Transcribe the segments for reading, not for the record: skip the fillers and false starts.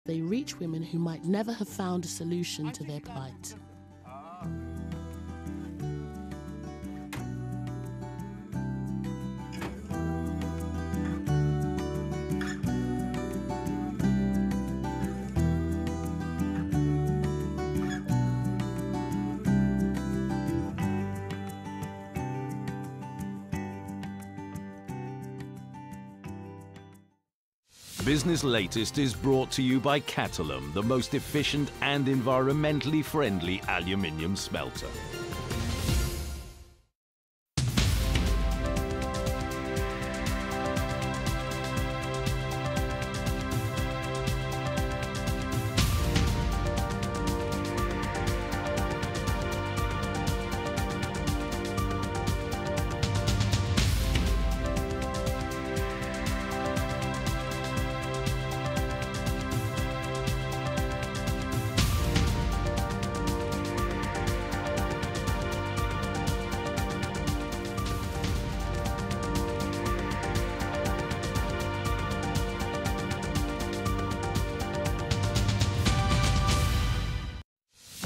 they reach women who might never have found a solution to their plight. Business Latest is brought to you by Catalum, the most efficient and environmentally friendly aluminium smelter.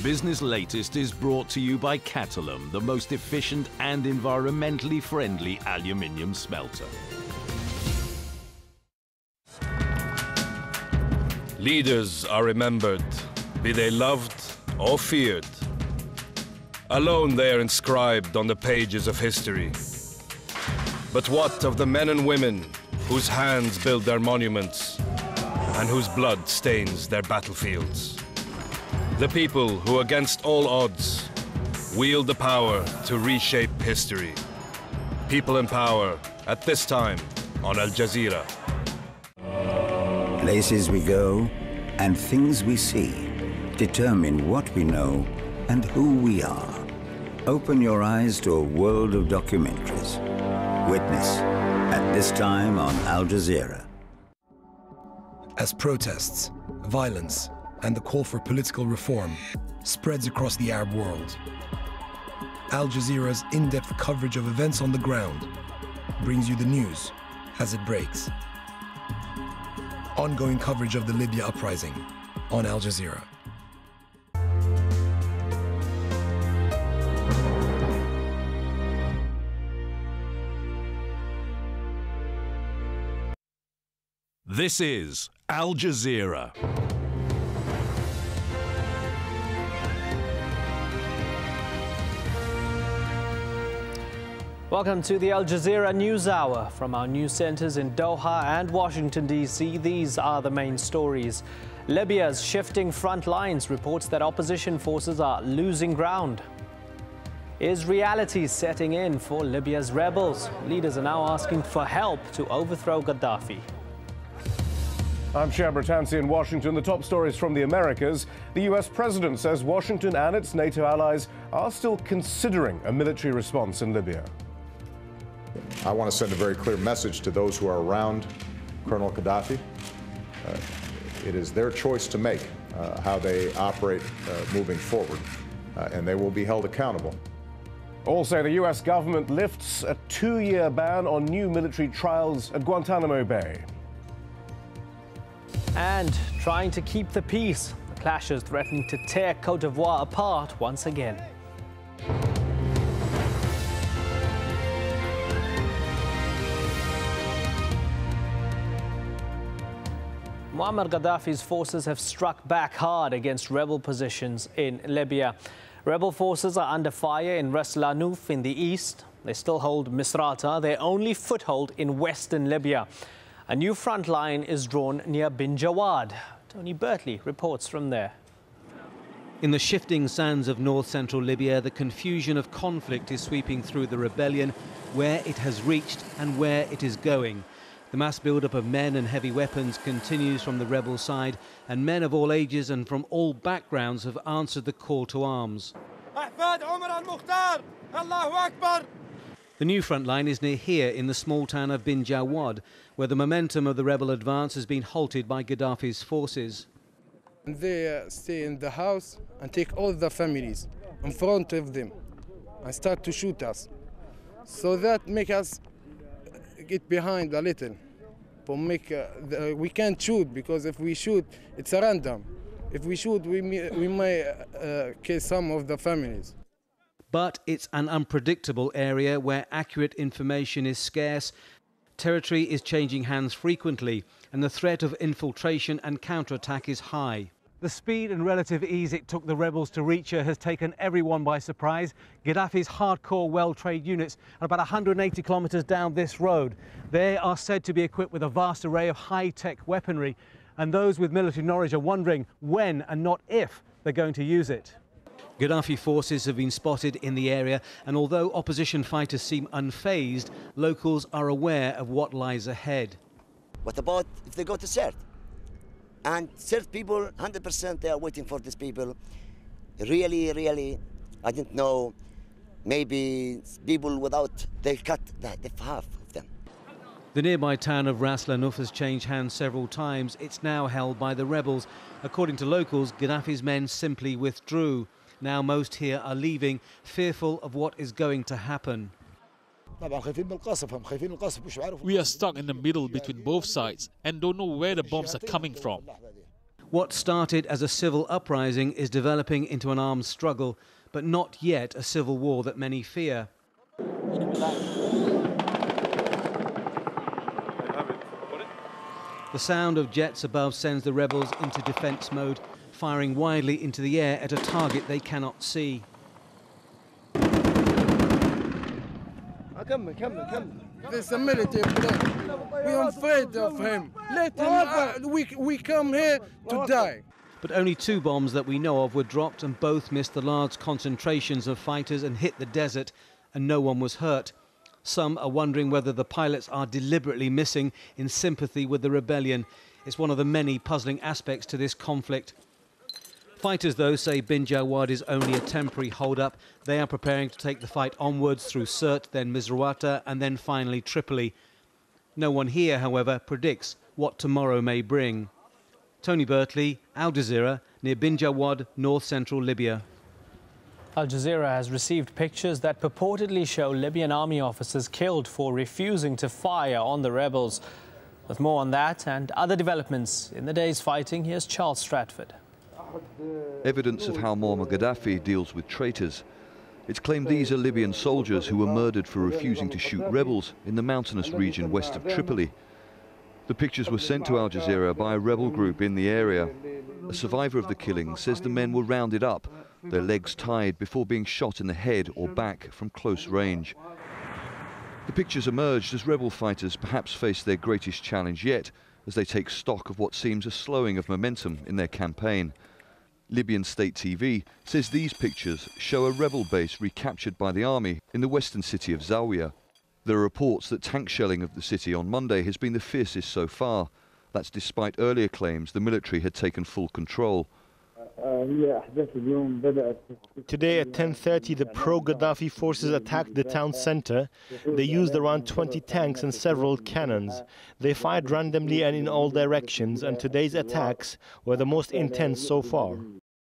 Business Latest is brought to you by Catalum, the most efficient and environmentally friendly aluminium smelter. Leaders are remembered, be they loved or feared. Alone they are inscribed on the pages of history. But what of the men and women whose hands build their monuments and whose blood stains their battlefields? The people who, against all odds, wield the power to reshape history. People in power at this time on Al Jazeera. Places we go and things we see determine what we know and who we are. Open your eyes to a world of documentaries. Witness at this time on Al Jazeera. As protests, violence, and the call for political reform spreads across the Arab world, Al Jazeera's in-depth coverage of events on the ground brings you the news as it breaks. Ongoing coverage of the Libya uprising on Al Jazeera. This is Al Jazeera. Welcome to the Al Jazeera News Hour. From our news centers in Doha and Washington, D.C., these are the main stories. Libya's shifting front lines reports that opposition forces are losing ground. Is reality setting in for Libya's rebels? Leaders are now asking for help to overthrow Gaddafi. I'm Shab Ratansi in Washington. The top stories from the Americas. The U.S. president says Washington and its NATO allies are still considering a military response in Libya. I want to send a very clear message to those who are around Colonel Gaddafi. It is their choice to make how they operate moving forward, and they will be held accountable. Also, the U.S. government lifts a 2-year ban on new military trials at Guantanamo Bay. And trying to keep the peace, the clashes threatening to tear Côte d'Ivoire apart once again. Muammar Gaddafi's forces have struck back hard against rebel positions in Libya. Rebel forces are under fire in Ras Lanouf in the east. They still hold Misrata, their only foothold in western Libya. A new front line is drawn near Bin Jawad. Tony Bertley reports from there. In the shifting sands of north-central Libya, the confusion of conflict is sweeping through the rebellion, where it has reached and where it is going. The mass build-up of men and heavy weapons continues from the rebel side, and men of all ages and from all backgrounds have answered the call to arms. The new front line is near here in the small town of Bin Jawad, where the momentum of the rebel advance has been halted by Gaddafi's forces. They stay in the house and take all the families in front of them and start to shoot us. So that makes us get behind a little. For we can't shoot, because if we shoot, it's a random. If we shoot, we may kill some of the families. But it's an unpredictable area where accurate information is scarce. Territory is changing hands frequently, and the threat of infiltration and counterattack is high. The speed and relative ease it took the rebels to reach her has taken everyone by surprise. Gaddafi's hardcore well-trained units are about 180 kilometres down this road. They are said to be equipped with a vast array of high-tech weaponry, and those with military knowledge are wondering when and not if they're going to use it. Gaddafi forces have been spotted in the area, and although opposition fighters seem unfazed, locals are aware of what lies ahead. What about if they go to Sirte? And Sirte people, 100% they are waiting for these people. Really, I didn't know, maybe people without, they cut the half of them. The nearby town of Ras Lanuf has changed hands several times. It's now held by the rebels. According to locals, Gaddafi's men simply withdrew. Now most here are leaving, fearful of what is going to happen. We are stuck in the middle between both sides and don't know where the bombs are coming from. What started as a civil uprising is developing into an armed struggle, but not yet a civil war that many fear. The sound of jets above sends the rebels into defence mode, firing wildly into the air at a target they cannot see. There's a military plan. We're afraid of him. Let him, we come here to die. But only 2 bombs that we know of were dropped, and both missed the large concentrations of fighters and hit the desert, and no one was hurt. Some are wondering whether the pilots are deliberately missing in sympathy with the rebellion. It's one of the many puzzling aspects to this conflict. Fighters, though, say Bin Jawad is only a temporary hold-up. They are preparing to take the fight onwards through Sirte, then Misrata, and then finally Tripoli. No one here, however, predicts what tomorrow may bring. Tony Bertley, AlJazeera, near Bin Jawad, north-central Libya. AlJazeera has received pictures that purportedly show Libyan army officers killed for refusing to fire on the rebels. With more on that and other developments in the day's fighting, here's Charles Stratford. Evidence of how Muammar Gaddafi deals with traitors. It's claimed these are Libyan soldiers who were murdered for refusing to shoot rebels in the mountainous region west of Tripoli. The pictures were sent to AlJazeera by a rebel group in the area. A survivor of the killing says the men were rounded up, their legs tied before being shot in the head or back from close range. The pictures emerged as rebel fighters perhaps face their greatest challenge yet, as they take stock of what seems a slowing of momentum in their campaign. Libyan state TV says these pictures show a rebel base recaptured by the army in the western city of Zawiya. There are reports that tank shelling of the city on Monday has been the fiercest so far. That's despite earlier claims the military had taken full control. Today at 10:30, the pro-Gaddafi forces attacked the town center. They used around 20 tanks and several cannons. They fired randomly and in all directions, and today's attacks were the most intense so far.